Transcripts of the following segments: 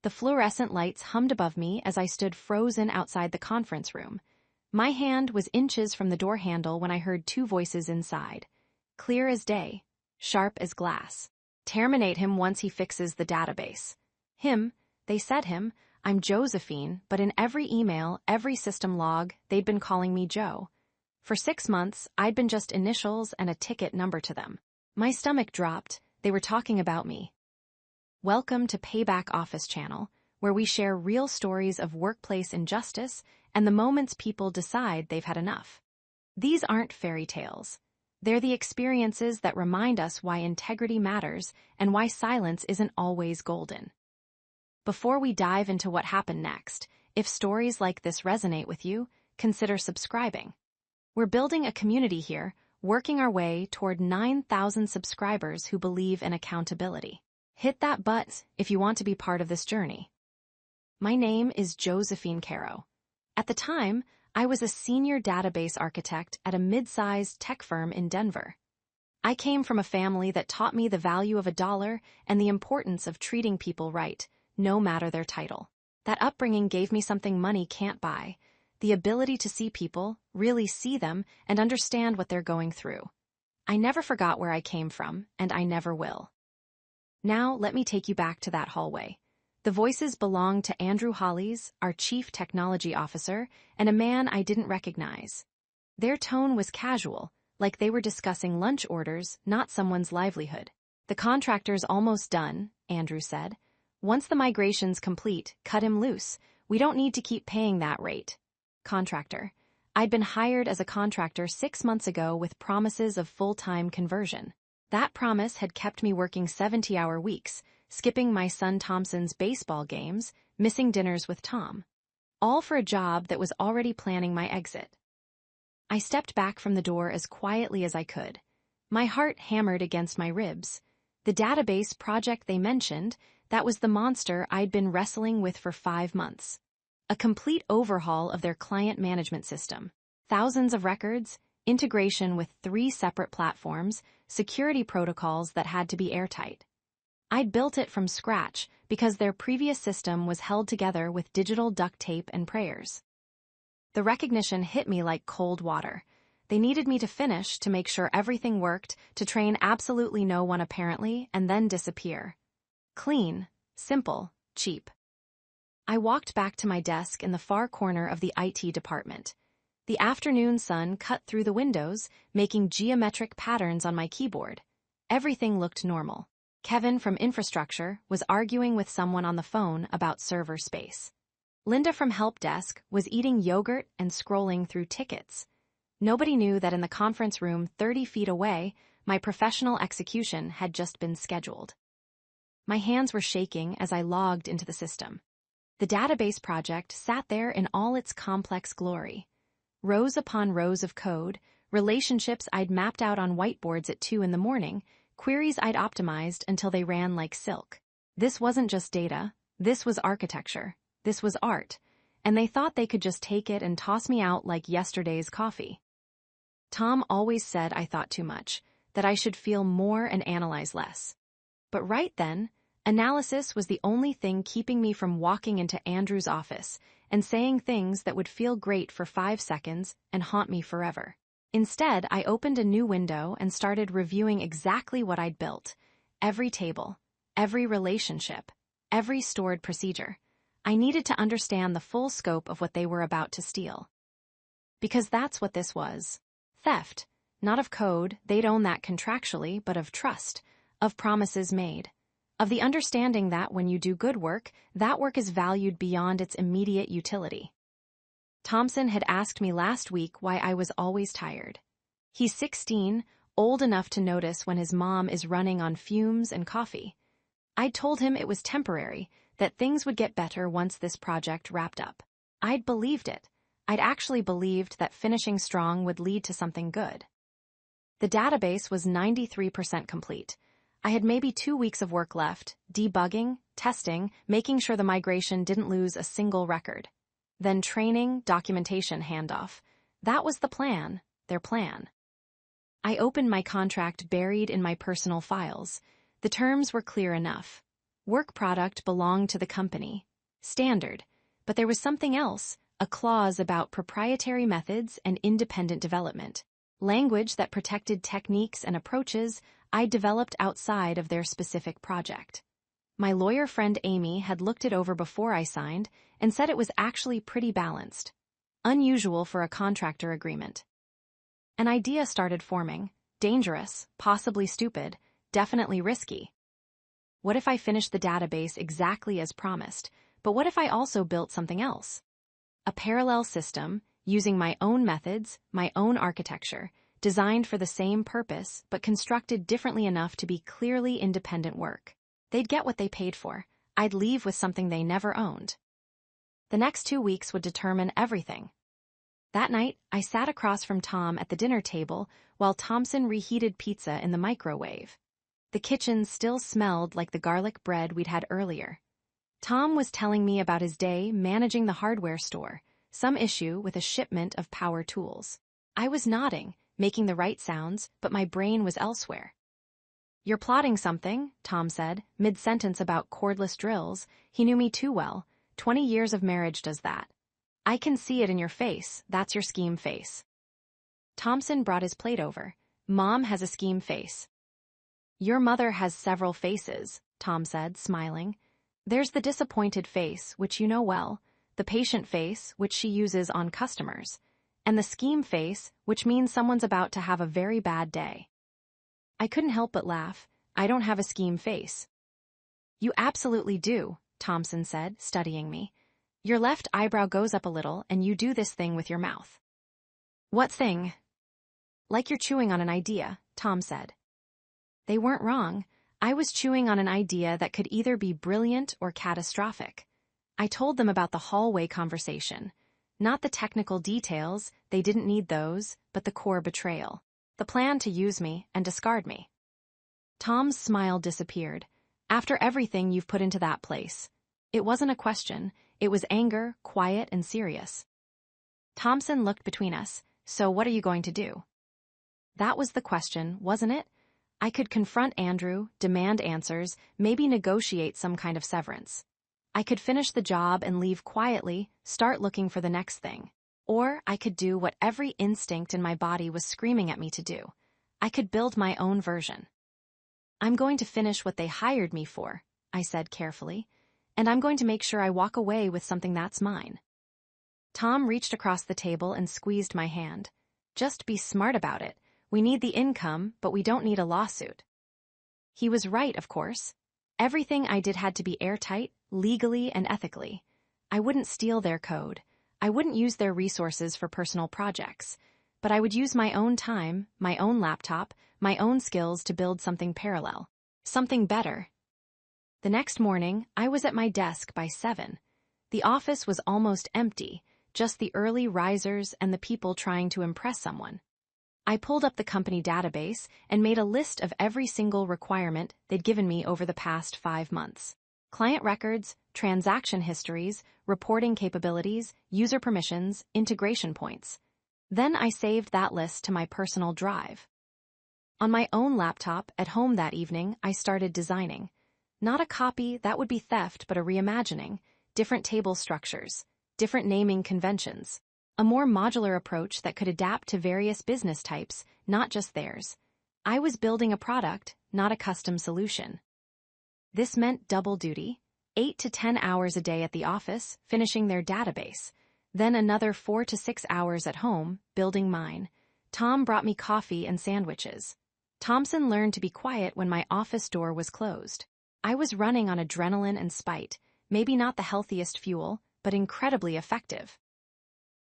The fluorescent lights hummed above me as I stood frozen outside the conference room. My hand was inches from the door handle when I heard two voices inside. Clear as day, sharp as glass. Terminate him once he fixes the database. Him, they said him, I'm Josephine, but in every email, every system log, they'd been calling me Joe. For 6 months, I'd been just initials and a ticket number to them. My stomach dropped. They were talking about me. Welcome to Payback Office Channel, where we share real stories of workplace injustice and the moments people decide they've had enough. These aren't fairy tales. They're the experiences that remind us why integrity matters and why silence isn't always golden. Before we dive into what happened next, if stories like this resonate with you, consider subscribing. We're building a community here, working our way toward 9,000 subscribers who believe in accountability. Hit that button if you want to be part of this journey. My name is Josephine Caro. At the time, I was a senior database architect at a mid-sized tech firm in Denver. I came from a family that taught me the value of $1 and the importance of treating people right, no matter their title. That upbringing gave me something money can't buy: the ability to see people, really see them, and understand what they're going through. I never forgot where I came from, and I never will. Now, let me take you back to that hallway. The voices belonged to Andrew Hollies, our chief technology officer, and a man I didn't recognize. Their tone was casual, like they were discussing lunch orders, not someone's livelihood. The contractor's almost done, Andrew said. Once the migration's complete, cut him loose. We don't need to keep paying that rate. Contractor. I'd been hired as a contractor 6 months ago with promises of full-time conversion. That promise had kept me working 70-hour weeks, skipping my son Thompson's baseball games, missing dinners with Tom. All for a job that was already planning my exit. I stepped back from the door as quietly as I could. My heart hammered against my ribs. The database project they mentioned, that was the monster I'd been wrestling with for 5 months. A complete overhaul of their client management system. Thousands of records, integration with 3 separate platforms, security protocols that had to be airtight. I'd built it from scratch because their previous system was held together with digital duct tape and prayers. The recognition hit me like cold water. They needed me to finish, to make sure everything worked, to train absolutely no one apparently, and then disappear. Clean, simple, cheap. I walked back to my desk in the far corner of the IT department. The afternoon sun cut through the windows, making geometric patterns on my keyboard. Everything looked normal. Kevin from infrastructure was arguing with someone on the phone about server space. Linda from help desk was eating yogurt and scrolling through tickets. Nobody knew that in the conference room 30 feet away, my professional execution had just been scheduled. My hands were shaking as I logged into the system. The database project sat there in all its complex glory. Rows upon rows of code, relationships I'd mapped out on whiteboards at 2 a.m, queries I'd optimized until they ran like silk. This wasn't just data, this was architecture, this was art, and they thought they could just take it and toss me out like yesterday's coffee. Tom always said I thought too much, that I should feel more and analyze less. But right then, analysis was the only thing keeping me from walking into Andrew's office and saying things that would feel great for 5 seconds and haunt me forever. Instead, I opened a new window and started reviewing exactly what I'd built. Every table, every relationship, every stored procedure. I needed to understand the full scope of what they were about to steal. Because that's what this was. Theft. Not of code, they'd own that contractually, but of trust, of promises made. Of the understanding that when you do good work, that work is valued beyond its immediate utility. Thompson had asked me last week why I was always tired. He's 16, old enough to notice when his mom is running on fumes and coffee. I'd told him it was temporary, that things would get better once this project wrapped up. I'd believed it. I'd actually believed that finishing strong would lead to something good. The database was 93% complete. I had maybe 2 weeks of work left, debugging, testing, making sure the migration didn't lose a single record. Then training, documentation handoff. That was the plan, their plan. I opened my contract buried in my personal files. The terms were clear enough. Work product belonged to the company. Standard. But there was something else, a clause about proprietary methods and independent development. Language that protected techniques and approaches I developed outside of their specific project. My lawyer friend Amy had looked it over before I signed and said it was actually pretty balanced. Unusual for a contractor agreement. An idea started forming. Dangerous, possibly stupid, definitely risky. What if I finished the database exactly as promised, but what if I also built something else? A parallel system, using my own methods, my own architecture, designed for the same purpose but constructed differently enough to be clearly independent work. They'd get what they paid for. I'd leave with something they never owned. The next 2 weeks would determine everything. That night, I sat across from Tom at the dinner table while Thompson reheated pizza in the microwave. The kitchen still smelled like the garlic bread we'd had earlier. Tom was telling me about his day managing the hardware store, some issue with a shipment of power tools. I was nodding, making the right sounds, but my brain was elsewhere. "You're plotting something," Tom said, mid-sentence about cordless drills. He knew me too well. 20 years of marriage does that. "I can see it in your face. That's your scheme face." Thompson brought his plate over. "Mom has a scheme face." "Your mother has several faces," Tom said, smiling. "There's the disappointed face, which you know well, the patient face, which she uses on customers, and the scheme face, which means someone's about to have a very bad day." I couldn't help but laugh. "I don't have a scheme face." "You absolutely do," Thompson said, studying me. "Your left eyebrow goes up a little and you do this thing with your mouth." "What thing?" "Like you're chewing on an idea," Tom said. They weren't wrong. I was chewing on an idea that could either be brilliant or catastrophic. I told them about the hallway conversation. Not the technical details, they didn't need those, but the core betrayal. The plan to use me and discard me. Tom's smile disappeared. "After everything you've put into that place." It wasn't a question, it was anger, quiet and serious. Thompson looked between us. "So what are you going to do?" That was the question, wasn't it? I could confront Andrew, demand answers, maybe negotiate some kind of severance. I could finish the job and leave quietly, start looking for the next thing. Or I could do what every instinct in my body was screaming at me to do. I could build my own version. "I'm going to finish what they hired me for," I said carefully, "and I'm going to make sure I walk away with something that's mine." Tom reached across the table and squeezed my hand. "Just be smart about it. We need the income, but we don't need a lawsuit." He was right, of course. Everything I did had to be airtight, legally and ethically. I wouldn't steal their code. I wouldn't use their resources for personal projects. But I would use my own time, my own laptop, my own skills to build something parallel. Something better. The next morning, I was at my desk by 7. The office was almost empty, just the early risers and the people trying to impress someone. I pulled up the company database and made a list of every single requirement they'd given me over the past 5 months. Client records, transaction histories, reporting capabilities, user permissions, integration points. Then I saved that list to my personal drive. On my own laptop at home that evening, I started designing. Not a copy, that would be theft, but a reimagining. Different table structures, different naming conventions. A more modular approach that could adapt to various business types, not just theirs. I was building a product, not a custom solution. This meant double duty, 8 to 10 hours a day at the office, finishing their database, then another 4 to 6 hours at home, building mine. Tom brought me coffee and sandwiches. Thompson learned to be quiet when my office door was closed. I was running on adrenaline and spite, maybe not the healthiest fuel, but incredibly effective.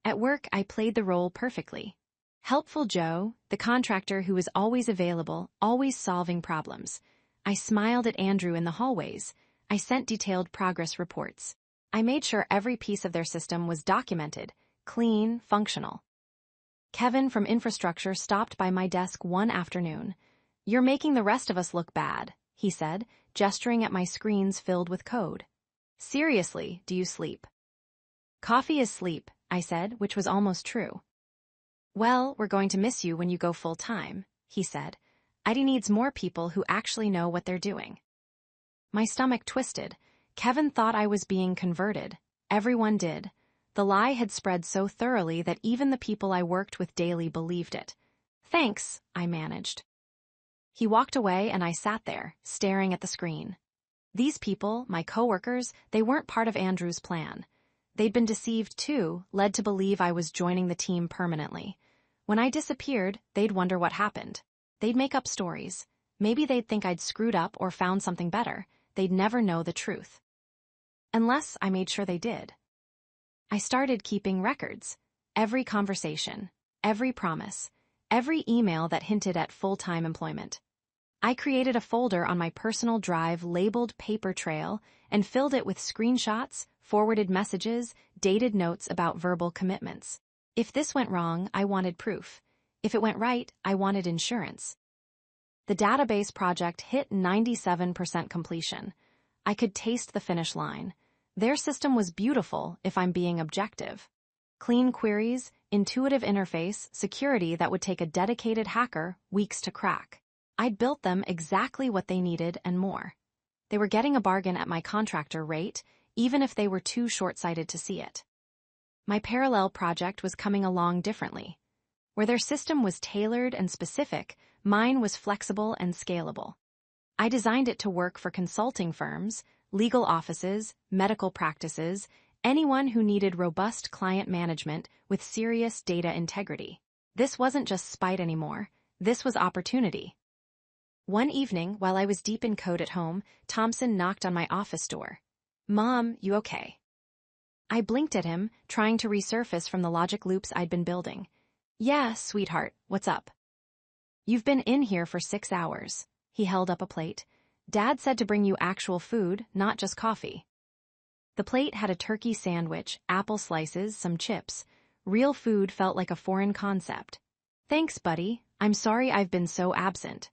At work, I played the role perfectly. Helpful Joe, the contractor who was always available, always solving problems. I smiled at Andrew in the hallways. I sent detailed progress reports. I made sure every piece of their system was documented, clean, functional. Kevin from infrastructure stopped by my desk one afternoon. "You're making the rest of us look bad," he said, gesturing at my screens filled with code. "Seriously, do you sleep?" "Coffee is sleep," I said, which was almost true. "Well, we're going to miss you when you go full-time," he said. "ID needs more people who actually know what they're doing." My stomach twisted. Kevin thought I was being converted. Everyone did. The lie had spread so thoroughly that even the people I worked with daily believed it. Thanks, I managed. He walked away and I sat there, staring at the screen. These people, my coworkers, they weren't part of Andrew's plan. They'd been deceived too, led to believe I was joining the team permanently. When I disappeared, they'd wonder what happened. They'd make up stories. Maybe they'd think I'd screwed up or found something better. They'd never know the truth. Unless I made sure they did. I started keeping records. Every conversation, every promise, every email that hinted at full-time employment. I created a folder on my personal drive labeled Paper Trail and filled it with screenshots, forwarded messages, dated notes about verbal commitments. If this went wrong, I wanted proof. If it went right, I wanted insurance. The database project hit 97% completion. I could taste the finish line. Their system was beautiful, if I'm being objective. Clean queries, intuitive interface, security that would take a dedicated hacker weeks to crack. I'd built them exactly what they needed and more. They were getting a bargain at my contractor rate, even if they were too short-sighted to see it. My parallel project was coming along differently. Where their system was tailored and specific, mine was flexible and scalable. I designed it to work for consulting firms, legal offices, medical practices, anyone who needed robust client management with serious data integrity. This wasn't just spite anymore. This was opportunity. One evening, while I was deep in code at home, Thompson knocked on my office door. "Mom, you okay?" I blinked at him, trying to resurface from the logic loops I'd been building. "Yeah, sweetheart, what's up?" "You've been in here for 6 hours. He held up a plate. "Dad said to bring you actual food, not just coffee." The plate had a turkey sandwich, apple slices, some chips. Real food felt like a foreign concept. "Thanks, buddy. I'm sorry I've been so absent."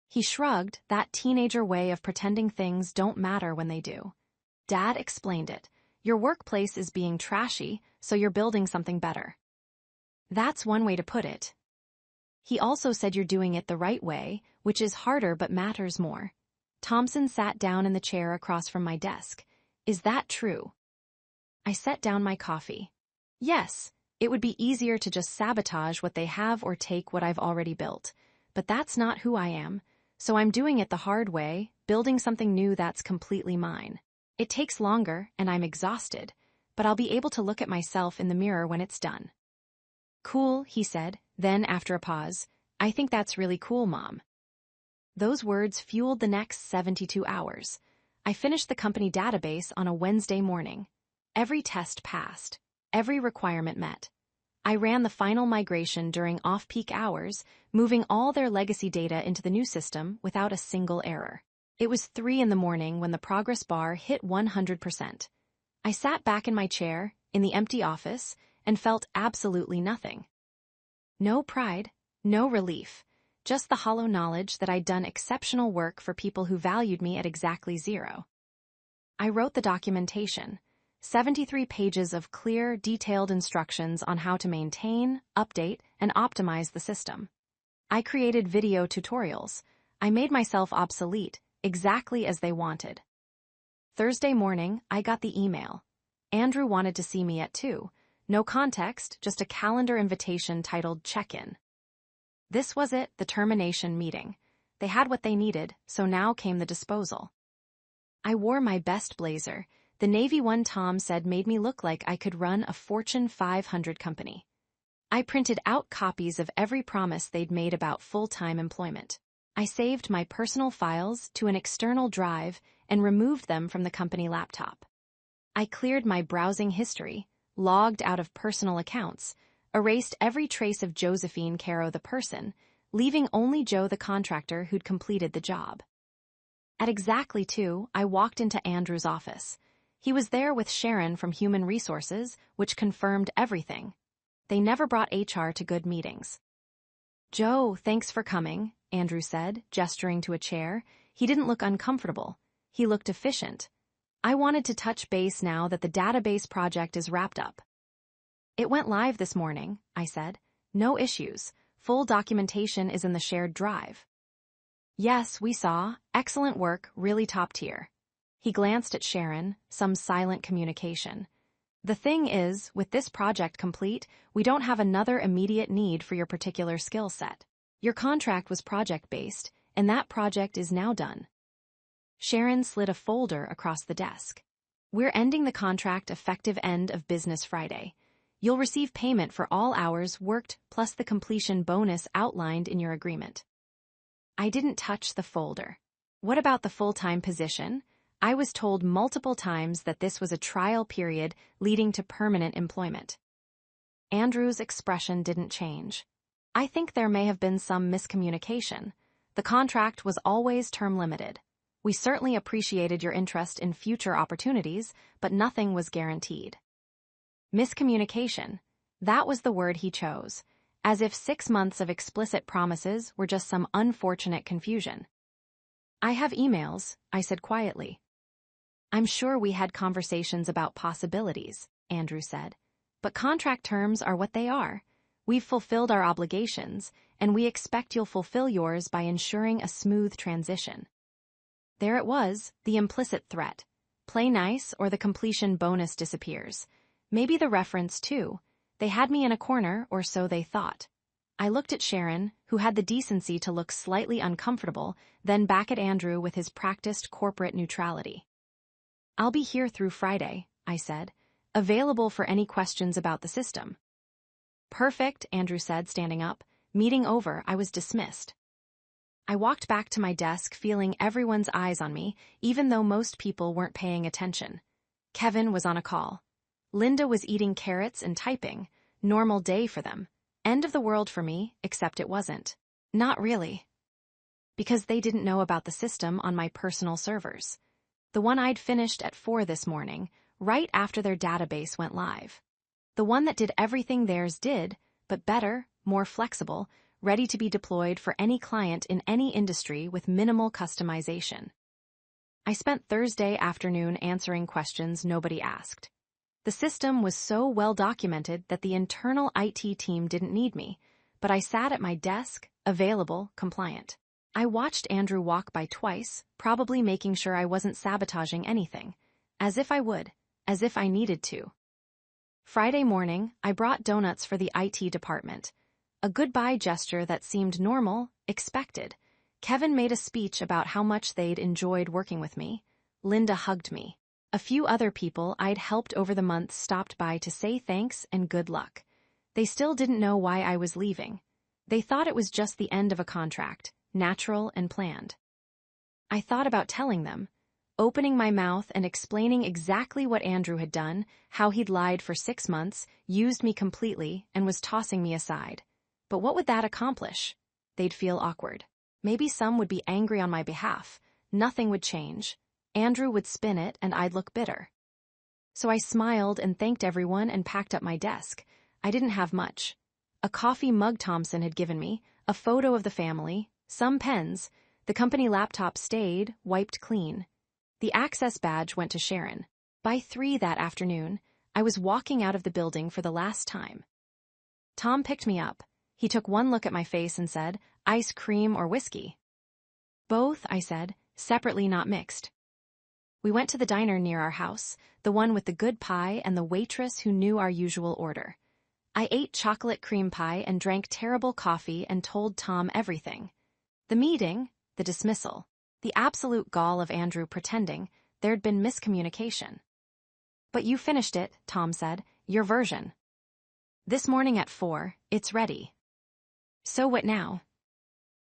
He shrugged, that teenager way of pretending things don't matter when they do. "Dad explained it. Your workplace is being trashy, so you're building something better." That's one way to put it. He also said you're doing it the right way, which is harder but matters more. Thompson sat down in the chair across from my desk. "Is that true?" I set down my coffee. "Yes, it would be easier to just sabotage what they have or take what I've already built. But that's not who I am. So I'm doing it the hard way, building something new that's completely mine. It takes longer, and I'm exhausted, but I'll be able to look at myself in the mirror when it's done." "Cool," he said, then after a pause, "I think that's really cool, Mom." Those words fueled the next 72 hours. I finished the company database on a Wednesday morning. Every test passed. Every requirement met. I ran the final migration during off-peak hours, moving all their legacy data into the new system without a single error. It was 3 a.m. when the progress bar hit 100%. I sat back in my chair, in the empty office, and felt absolutely nothing. No pride, no relief, just the hollow knowledge that I'd done exceptional work for people who valued me at exactly 0. I wrote the documentation. 73 pages of clear, detailed instructions on how to maintain, update, and optimize the system. I created video tutorials. I made myself obsolete, exactly as they wanted. Thursday morning, I got the email. Andrew wanted to see me at 2. No context, just a calendar invitation titled Check-in. This was it, the termination meeting. They had what they needed, so now came the disposal. I wore my best blazer. The Navy one Tom said made me look like I could run a Fortune 500 company. I printed out copies of every promise they'd made about full-time employment. I saved my personal files to an external drive and removed them from the company laptop. I cleared my browsing history, logged out of personal accounts, erased every trace of Josephine Caro the person, leaving only Joe the contractor who'd completed the job. At exactly 2, I walked into Andrew's office. He was there with Sharon from Human Resources, which confirmed everything. They never brought HR to good meetings. "Joe, thanks for coming," Andrew said, gesturing to a chair. He didn't look uncomfortable. He looked efficient. "I wanted to touch base now that the database project is wrapped up." "It went live this morning," I said. "No issues. Full documentation is in the shared drive." Yes, we saw. Excellent work, really top tier. He glanced at Sharon, some silent communication. The thing is, with this project complete, we don't have another immediate need for your particular skill set. Your contract was project-based, and that project is now done. Sharon slid a folder across the desk. We're ending the contract effective end of business Friday. You'll receive payment for all hours worked plus the completion bonus outlined in your agreement. I didn't touch the folder. What about the full-time position? I was told multiple times that this was a trial period leading to permanent employment. Andrew's expression didn't change. I think there may have been some miscommunication. The contract was always term limited. We certainly appreciated your interest in future opportunities, but nothing was guaranteed. Miscommunication. That was the word he chose, as if 6 months of explicit promises were just some unfortunate confusion. I have emails, I said quietly. I'm sure we had conversations about possibilities, Andrew said. But contract terms are what they are. We've fulfilled our obligations, and we expect you'll fulfill yours by ensuring a smooth transition. There it was, the implicit threat. Play nice or the completion bonus disappears. Maybe the reference, too. They had me in a corner, or so they thought. I looked at Sharon, who had the decency to look slightly uncomfortable, then back at Andrew with his practiced corporate neutrality. I'll be here through Friday, I said, available for any questions about the system. Perfect, Andrew said, standing up. Meeting over, I was dismissed. I walked back to my desk feeling everyone's eyes on me, even though most people weren't paying attention. Kevin was on a call. Linda was eating carrots and typing. Normal day for them. End of the world for me, except it wasn't. Not really. Because they didn't know about the system on my personal servers. The one I'd finished at 4 this morning, right after their database went live. The one that did everything theirs did, but better, more flexible, ready to be deployed for any client in any industry with minimal customization. I spent Thursday afternoon answering questions nobody asked. The system was so well documented that the internal IT team didn't need me, but I sat at my desk, available, compliant. I watched Andrew walk by twice, probably making sure I wasn't sabotaging anything. As if I would, as if I needed to. Friday morning, I brought donuts for the IT department. A goodbye gesture that seemed normal, expected. Kevin made a speech about how much they'd enjoyed working with me. Linda hugged me. A few other people I'd helped over the months stopped by to say thanks and good luck. They still didn't know why I was leaving. They thought it was just the end of a contract, natural and planned. I thought about telling them, opening my mouth and explaining exactly what Andrew had done, how he'd lied for 6 months, used me completely, and was tossing me aside. But what would that accomplish? They'd feel awkward. Maybe some would be angry on my behalf. Nothing would change. Andrew would spin it, and I'd look bitter. So I smiled and thanked everyone and packed up my desk. I didn't have much. A coffee mug Thompson had given me, a photo of the family, some pens. The company laptop stayed, wiped clean. The access badge went to Sharon. By 3 that afternoon, I was walking out of the building for the last time. Tom picked me up. He took one look at my face and said, "Ice cream or whiskey?" "Both," I said, "separately, not mixed." We went to the diner near our house, the one with the good pie and the waitress who knew our usual order. I ate chocolate cream pie and drank terrible coffee and told Tom everything. The meeting, the dismissal, the absolute gall of Andrew pretending there'd been miscommunication. "But you finished it," Tom said, "your version. This morning at 4, it's ready." So what now?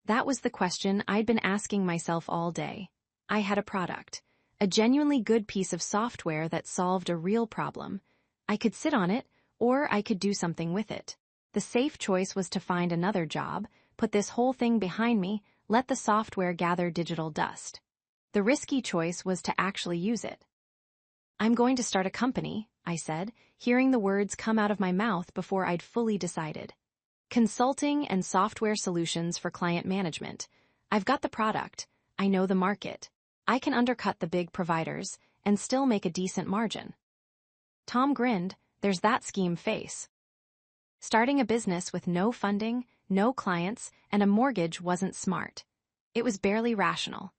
That was the question I'd been asking myself all day. I had a product, a genuinely good piece of software that solved a real problem. I could sit on it, or I could do something with it. The safe choice was to find another job, put this whole thing behind me, let the software gather digital dust. The risky choice was to actually use it. "I'm going to start a company," I said, hearing the words come out of my mouth before I'd fully decided. "Consulting and software solutions for client management. I've got the product. I know the market. I can undercut the big providers and still make a decent margin." Tom grinned. There's that scheme face. Starting a business with no funding, no clients, and a mortgage wasn't smart. It was barely rational.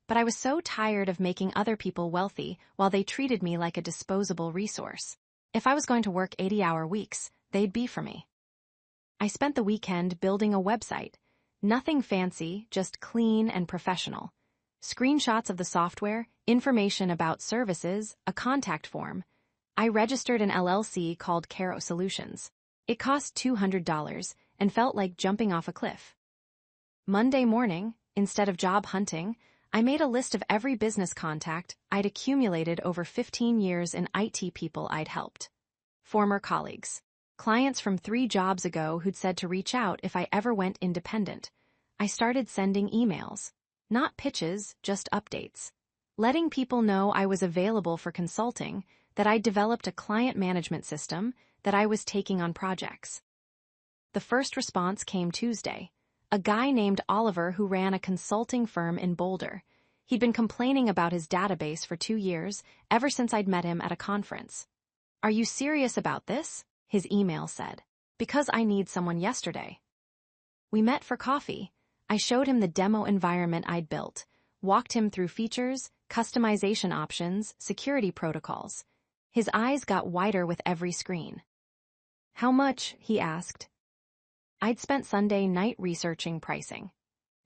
But I was so tired of making other people wealthy while they treated me like a disposable resource. If I was going to work 80-hour weeks, they'd be for me. I spent the weekend building a website. Nothing fancy, just clean and professional. Screenshots of the software, information about services, a contact form. I registered an LLC called Caro Solutions. It cost $200 and felt like jumping off a cliff. Monday morning, instead of job hunting, I made a list of every business contact I'd accumulated over 15 years in IT people I'd helped. Former colleagues. Clients from 3 jobs ago who'd said to reach out if I ever went independent. I started sending emails. Not pitches, just updates. Letting people know I was available for consulting, that I'd developed a client management system, that I was taking on projects. The first response came Tuesday. A guy named Oliver who ran a consulting firm in Boulder. He'd been complaining about his database for 2 years, ever since I'd met him at a conference. "Are you serious about this?" his email said. "Because I need someone yesterday." We met for coffee. I showed him the demo environment I'd built, walked him through features, customization options, security protocols. His eyes got wider with every screen. "How much?" he asked. I'd spent Sunday night researching pricing.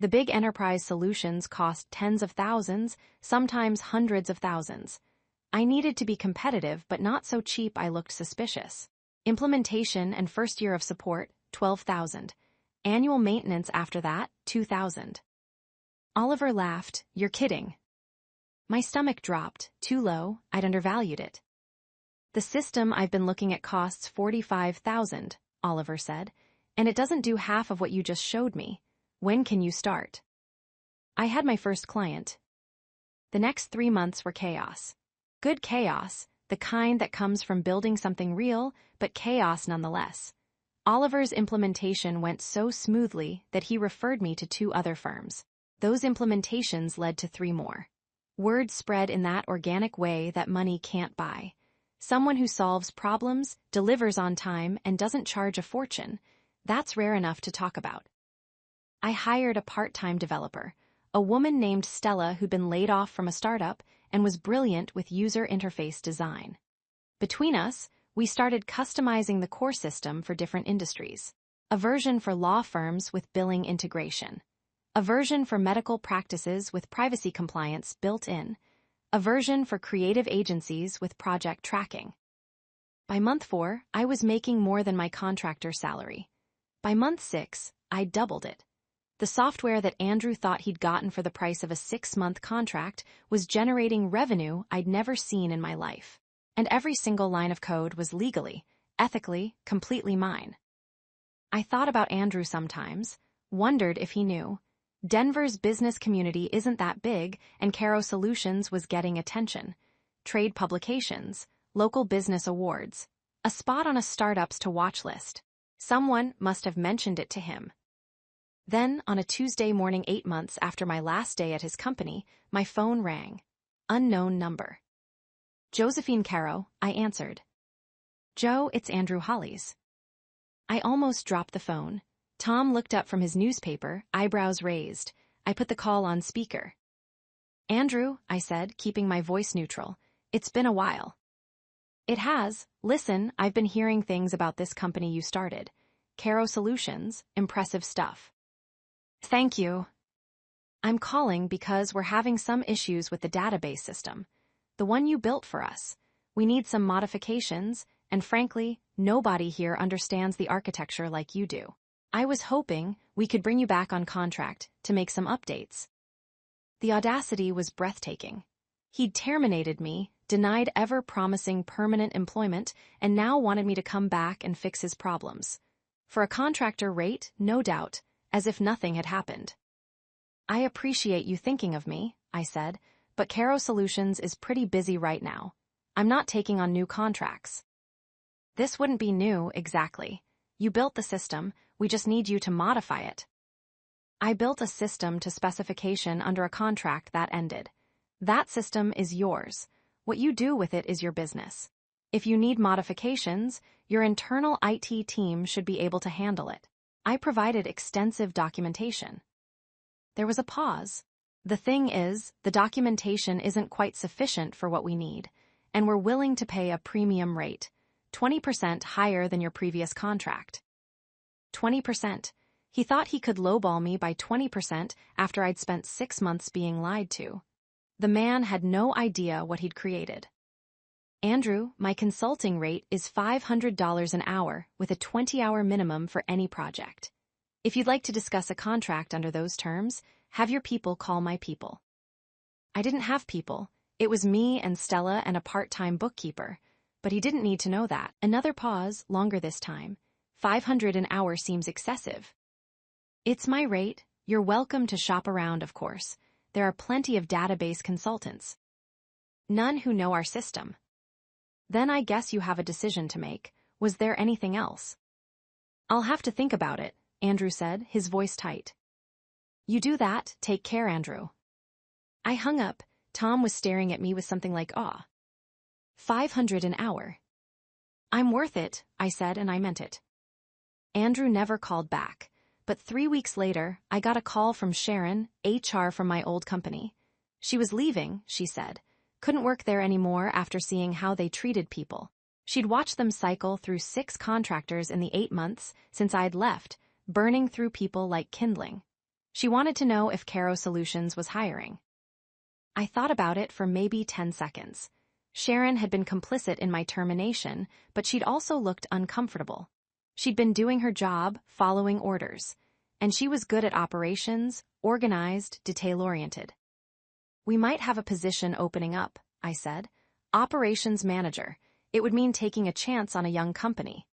The big enterprise solutions cost tens of thousands, sometimes hundreds of thousands. I needed to be competitive but not so cheap I looked suspicious. Implementation and first year of support, $12,000. Annual maintenance after that, $2,000. Oliver laughed. "You're kidding." My stomach dropped. Too low, I'd undervalued it. "The system I've been looking at costs $45,000, Oliver said. "And it doesn't do half of what you just showed me. When can you start?" I had my first client. The next 3 months were chaos. Good chaos, the kind that comes from building something real, but chaos nonetheless. Oliver's implementation went so smoothly that he referred me to 2 other firms. Those implementations led to 3 more. Word spread in that organic way that money can't buy. Someone who solves problems, delivers on time, and doesn't charge a fortune. That's rare enough to talk about. I hired a part-time developer, a woman named Stella who'd been laid off from a startup and was brilliant with user interface design. Between us, we started customizing the core system for different industries. A version for law firms with billing integration. A version for medical practices with privacy compliance built in. A version for creative agencies with project tracking. By month 4, I was making more than my contractor salary. By month 6, I doubled it. The software that Andrew thought he'd gotten for the price of a 6-month contract was generating revenue I'd never seen in my life. And every single line of code was legally, ethically, completely mine. I thought about Andrew sometimes, wondered if he knew. Denver's business community isn't that big, and Caro Solutions was getting attention. Trade publications, local business awards, a spot on a startups to watch list. Someone must have mentioned it to him. Then, on a Tuesday morning 8 months after my last day at his company, my phone rang. Unknown number. "Josephine Caro," I answered. "Joe, it's Andrew Hollies." I almost dropped the phone. Tom looked up from his newspaper, eyebrows raised. I put the call on speaker. "Andrew," I said, keeping my voice neutral, "it's been a while." "It has. Listen, I've been hearing things about this company you started. Caro Solutions, impressive stuff." "Thank you." "I'm calling because we're having some issues with the database system. The one you built for us. We need some modifications, and frankly, nobody here understands the architecture like you do. I was hoping we could bring you back on contract to make some updates." The audacity was breathtaking. He'd terminated me, denied ever-promising permanent employment, and now wanted me to come back and fix his problems. For a contractor rate, no doubt, as if nothing had happened. "I appreciate you thinking of me," I said, "but Caro Solutions is pretty busy right now. I'm not taking on new contracts." "This wouldn't be new, exactly. You built the system, we just need you to modify it." I built a system to specification under a contract that ended. That system is yours. What you do with it is your business. If you need modifications, your internal IT team should be able to handle it. I provided extensive documentation. There was a pause. The thing is, the documentation isn't quite sufficient for what we need, and we're willing to pay a premium rate, 20% higher than your previous contract. 20%. He thought he could lowball me by 20% after I'd spent 6 months being lied to. The man had no idea what he'd created. Andrew, my consulting rate is $500 an hour with a 20-hour minimum for any project. If you'd like to discuss a contract under those terms, have your people call my people. I didn't have people. It was me and Stella and a part-time bookkeeper, but he didn't need to know that. Another pause, longer this time. $500 an hour seems excessive. It's my rate. You're welcome to shop around, of course. There are plenty of database consultants. None who know our system. Then I guess you have a decision to make. Was there anything else? I'll have to think about it, Andrew said, his voice tight. You do that. Take care, Andrew. I hung up. Tom was staring at me with something like awe. $500 an hour. I'm worth it, I said, and I meant it. Andrew never called back, but 3 weeks later, I got a call from Sharon, HR from my old company. She was leaving, she said. Couldn't work there anymore after seeing how they treated people. She'd watched them cycle through 6 contractors in the 8 months since I'd left, burning through people like kindling. She wanted to know if Caro Solutions was hiring. I thought about it for maybe 10 seconds. Sharon had been complicit in my termination, but she'd also looked uncomfortable. She'd been doing her job, following orders, and she was good at operations, organized, detail-oriented. We might have a position opening up, I said. Operations manager. It would mean taking a chance on a young company.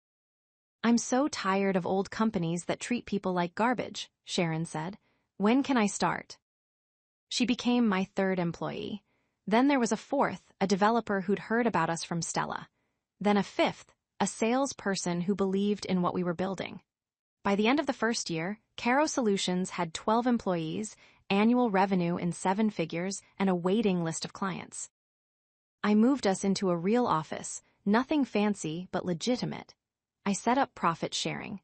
I'm so tired of old companies that treat people like garbage, Sharon said. When can I start? She became my 3rd employee. Then there was a 4th, a developer who'd heard about us from Stella. Then a 5th, a salesperson who believed in what we were building. By the end of the first year, Caro Solutions had 12 employees, annual revenue in 7 figures, and a waiting list of clients. I moved us into a real office, nothing fancy but legitimate. I set up profit sharing.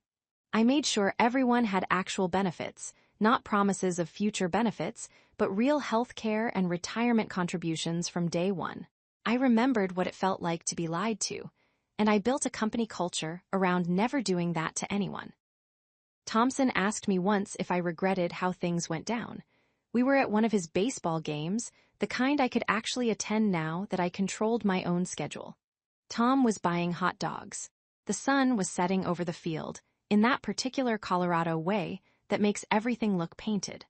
I made sure everyone had actual benefits, not promises of future benefits, but real health care and retirement contributions from day one. I remembered what it felt like to be lied to, and I built a company culture around never doing that to anyone. Thompson asked me once if I regretted how things went down. We were at one of his baseball games, the kind I could actually attend now that I controlled my own schedule. Tom was buying hot dogs. The sun was setting over the field, in that particular Colorado way that makes everything look painted.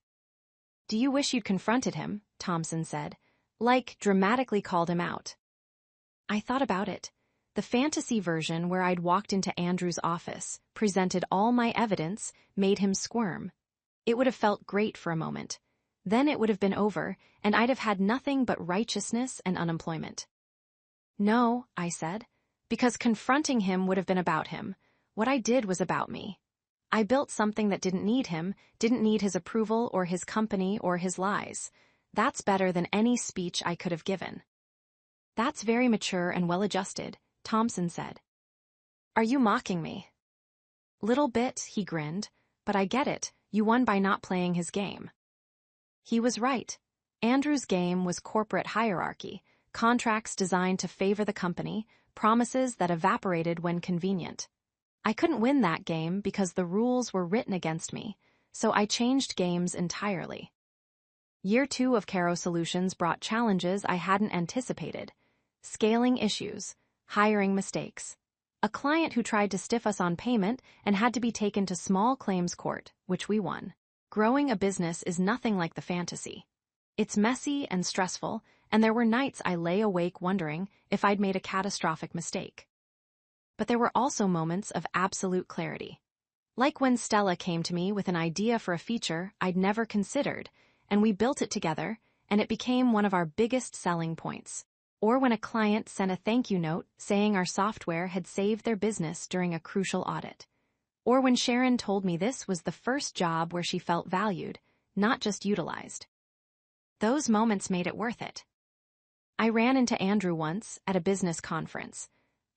Do you wish you'd confronted him? Thompson said. Like, dramatically called him out. I thought about it. The fantasy version where I'd walked into Andrew's office, presented all my evidence, made him squirm. It would have felt great for a moment. Then it would have been over, and I'd have had nothing but righteousness and unemployment. No, I said, because confronting him would have been about him. What I did was about me. I built something that didn't need him, didn't need his approval or his company or his lies. That's better than any speech I could have given. That's very mature and well-adjusted, Thompson said. Are you mocking me? Little bit, he grinned, but I get it. You won by not playing his game. He was right. Andrew's game was corporate hierarchy, contracts designed to favor the company, promises that evaporated when convenient. I couldn't win that game because the rules were written against me, so I changed games entirely. Year 2 of Caro Solutions brought challenges I hadn't anticipated. Scaling issues, hiring mistakes. A client who tried to stiff us on payment and had to be taken to small claims court, which we won. Growing a business is nothing like the fantasy. It's messy and stressful, and there were nights I lay awake wondering if I'd made a catastrophic mistake. But there were also moments of absolute clarity. Like when Stella came to me with an idea for a feature I'd never considered, and we built it together, and it became one of our biggest selling points. Or when a client sent a thank you note saying our software had saved their business during a crucial audit. Or when Sharon told me this was the first job where she felt valued, not just utilized. Those moments made it worth it. I ran into Andrew once at a business conference.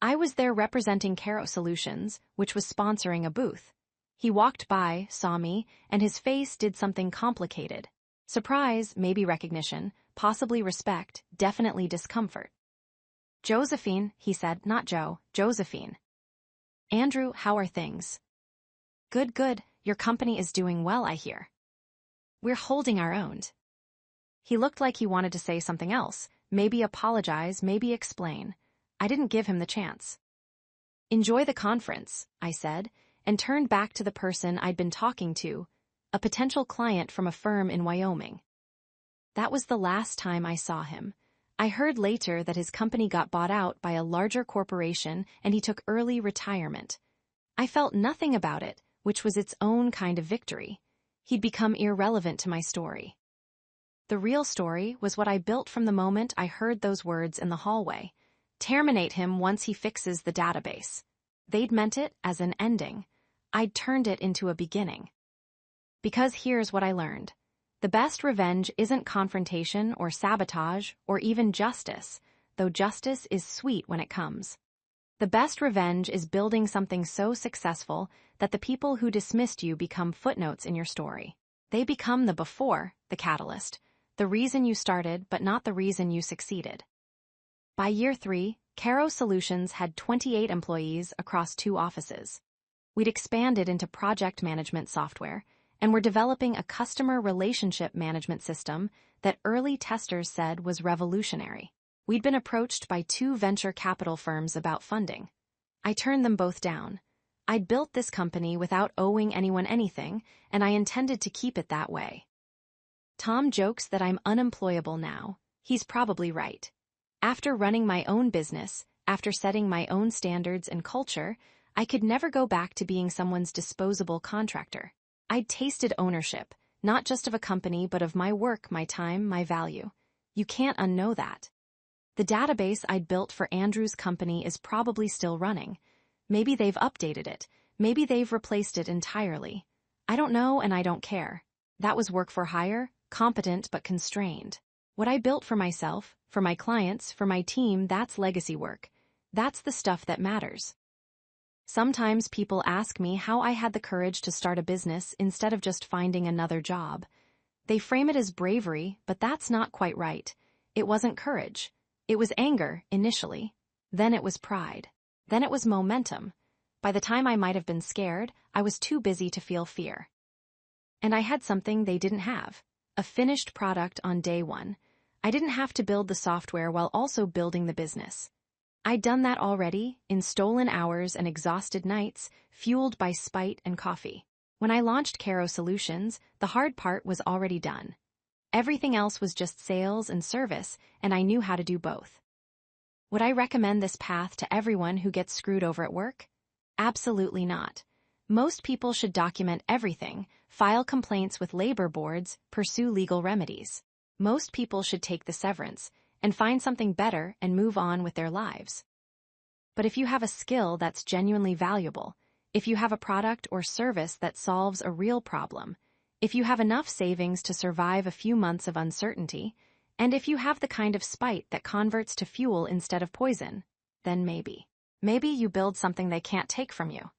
I was there representing Caro Solutions, which was sponsoring a booth. He walked by, saw me, and his face did something complicated. Surprise, maybe recognition, possibly respect, definitely discomfort. "Josephine," he said, not Joe, Josephine. "Andrew, how are things?" "Good, good, your company is doing well, I hear." "We're holding our own." He looked like he wanted to say something else, maybe apologize, maybe explain. I didn't give him the chance. "Enjoy the conference," I said, and turned back to the person I'd been talking to, a potential client from a firm in Wyoming. That was the last time I saw him. I heard later that his company got bought out by a larger corporation and he took early retirement. I felt nothing about it, which was its own kind of victory. He'd become irrelevant to my story. The real story was what I built from the moment I heard those words in the hallway. Terminate him once he fixes the database. They'd meant it as an ending. I'd turned it into a beginning. Because here's what I learned. The best revenge isn't confrontation or sabotage or even justice, though justice is sweet when it comes. The best revenge is building something so successful that the people who dismissed you become footnotes in your story. They become the before, the catalyst, the reason you started but not the reason you succeeded. By year 3, Caro Solutions had 28 employees across 2 offices. We'd expanded into project management software, and we're developing a customer relationship management system that early testers said was revolutionary. We'd been approached by 2 venture capital firms about funding. I turned them both down. I'd built this company without owing anyone anything, and I intended to keep it that way. Tom jokes that I'm unemployable now. He's probably right. After running my own business, after setting my own standards and culture, I could never go back to being someone's disposable contractor. I'd tasted ownership, not just of a company but of my work, my time, my value. You can't unknow that. The database I'd built for Andrew's company is probably still running. Maybe they've updated it. Maybe they've replaced it entirely. I don't know and I don't care. That was work for hire, competent but constrained. What I built for myself, for my clients, for my team, that's legacy work. That's the stuff that matters. Sometimes people ask me how I had the courage to start a business instead of just finding another job. They frame it as bravery, but that's not quite right. It wasn't courage. It was anger, initially. Then it was pride. Then it was momentum. By the time I might have been scared, I was too busy to feel fear. And I had something they didn't have. A finished product on day 1. I didn't have to build the software while also building the business. I'd done that already, in stolen hours and exhausted nights, fueled by spite and coffee. When I launched Caro Solutions, the hard part was already done. Everything else was just sales and service, and I knew how to do both. Would I recommend this path to everyone who gets screwed over at work? Absolutely not. Most people should document everything, file complaints with labor boards, pursue legal remedies. Most people should take the severance and find something better and move on with their lives. But if you have a skill that's genuinely valuable, if you have a product or service that solves a real problem, if you have enough savings to survive a few months of uncertainty, and if you have the kind of spite that converts to fuel instead of poison, then maybe you build something they can't take from you.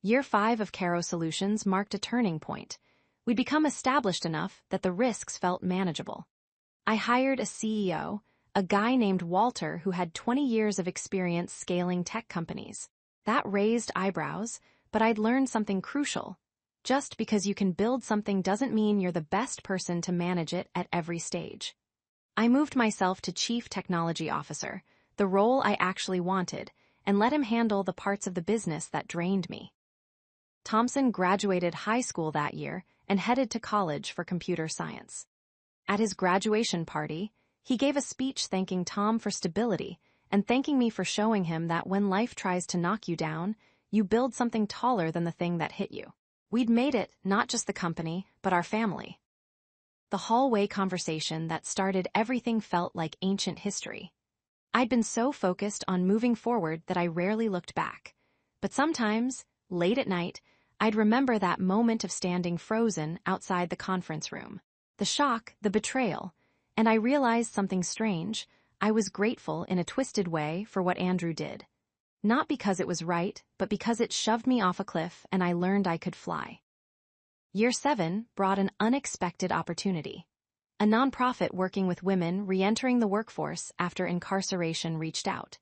Year 5 of Caro Solutions marked a turning point. We'd become established enough that the risks felt manageable. I hired a CEO, a guy named Walter who had 20 years of experience scaling tech companies. That raised eyebrows, but I'd learned something crucial. Just because you can build something doesn't mean you're the best person to manage it at every stage. I moved myself to Chief Technology Officer, the role I actually wanted, and let him handle the parts of the business that drained me. Thompson graduated high school that year and headed to college for computer science. At his graduation party, he gave a speech thanking Tom for stability and thanking me for showing him that when life tries to knock you down, you build something taller than the thing that hit you. We'd made it, not just the company, but our family. The hallway conversation that started everything felt like ancient history. I'd been so focused on moving forward that I rarely looked back. But sometimes, late at night, I'd remember that moment of standing frozen outside the conference room. The shock, the betrayal, and I realized something strange. I was grateful in a twisted way for what Andrew did. Not because it was right, but because it shoved me off a cliff and I learned I could fly. Year 7 brought an unexpected opportunity. A nonprofit working with women re-entering the workforce after incarceration reached out.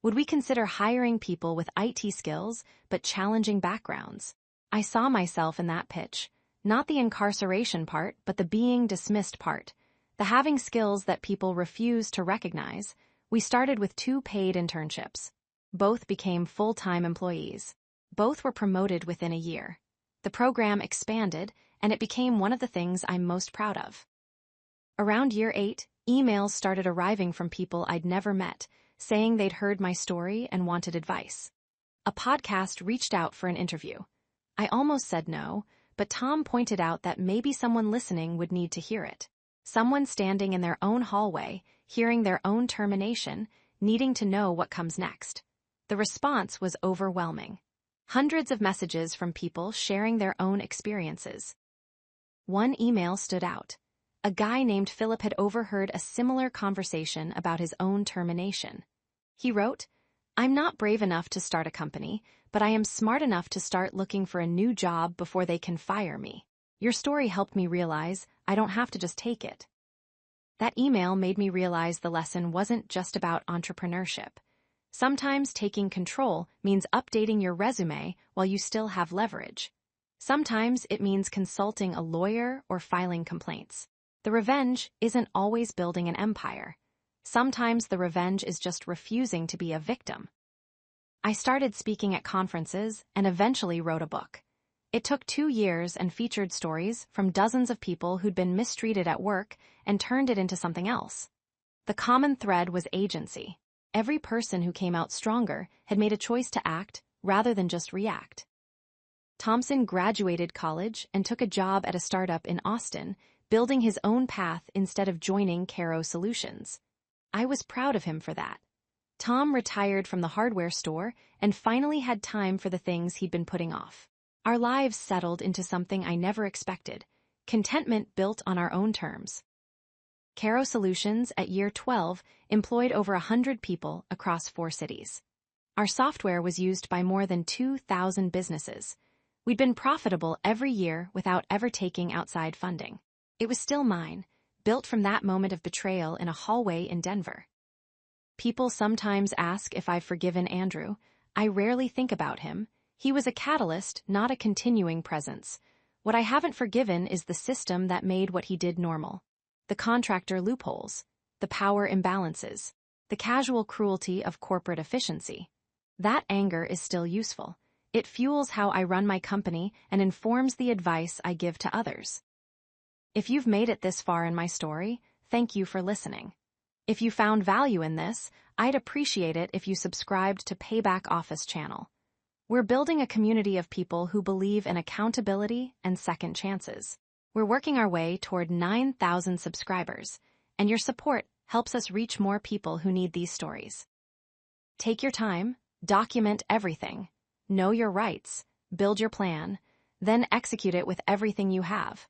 Would we consider hiring people with IT skills but challenging backgrounds? I saw myself in that pitch. Not the incarceration part, but the being dismissed part. The having skills that people refuse to recognize. We started with 2 paid internships. Both became full-time employees. Both were promoted within a year. The program expanded, and it became one of the things I'm most proud of. Around year 8, emails started arriving from people I'd never met, saying they'd heard my story and wanted advice. A podcast reached out for an interview. I almost said no, but Tom pointed out that maybe someone listening would need to hear it. Someone standing in their own hallway, hearing their own termination, needing to know what comes next. The response was overwhelming. Hundreds of messages from people sharing their own experiences. One email stood out. A guy named Philip had overheard a similar conversation about his own termination. He wrote, "I'm not brave enough to start a company, but I am smart enough to start looking for a new job before they can fire me. Your story helped me realize I don't have to just take it." That email made me realize the lesson wasn't just about entrepreneurship. Sometimes taking control means updating your resume while you still have leverage. Sometimes it means consulting a lawyer or filing complaints. The revenge isn't always building an empire. Sometimes the revenge is just refusing to be a victim. I started speaking at conferences and eventually wrote a book. It took 2 years and featured stories from dozens of people who'd been mistreated at work and turned it into something else. The common thread was agency. Every person who came out stronger had made a choice to act rather than just react. Thompson graduated college and took a job at a startup in Austin, building his own path instead of joining Caro Solutions. I was proud of him for that. Tom retired from the hardware store and finally had time for the things he'd been putting off. Our lives settled into something I never expected, contentment built on our own terms. Caro Solutions at year 12 employed over 100 people across 4 cities. Our software was used by more than 2,000 businesses. We'd been profitable every year without ever taking outside funding. It was still mine, built from that moment of betrayal in a hallway in Denver. People sometimes ask if I've forgiven Andrew. I rarely think about him. He was a catalyst, not a continuing presence. What I haven't forgiven is the system that made what he did normal. The contractor loopholes, the power imbalances, the casual cruelty of corporate efficiency. That anger is still useful. It fuels how I run my company and informs the advice I give to others. If you've made it this far in my story, thank you for listening. If you found value in this, I'd appreciate it if you subscribed to Payback Office channel. We're building a community of people who believe in accountability and second chances. We're working our way toward 9,000 subscribers, and your support helps us reach more people who need these stories. Take your time, document everything, know your rights, build your plan, then execute it with everything you have.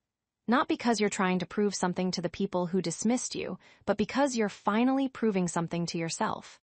Not because you're trying to prove something to the people who dismissed you, but because you're finally proving something to yourself.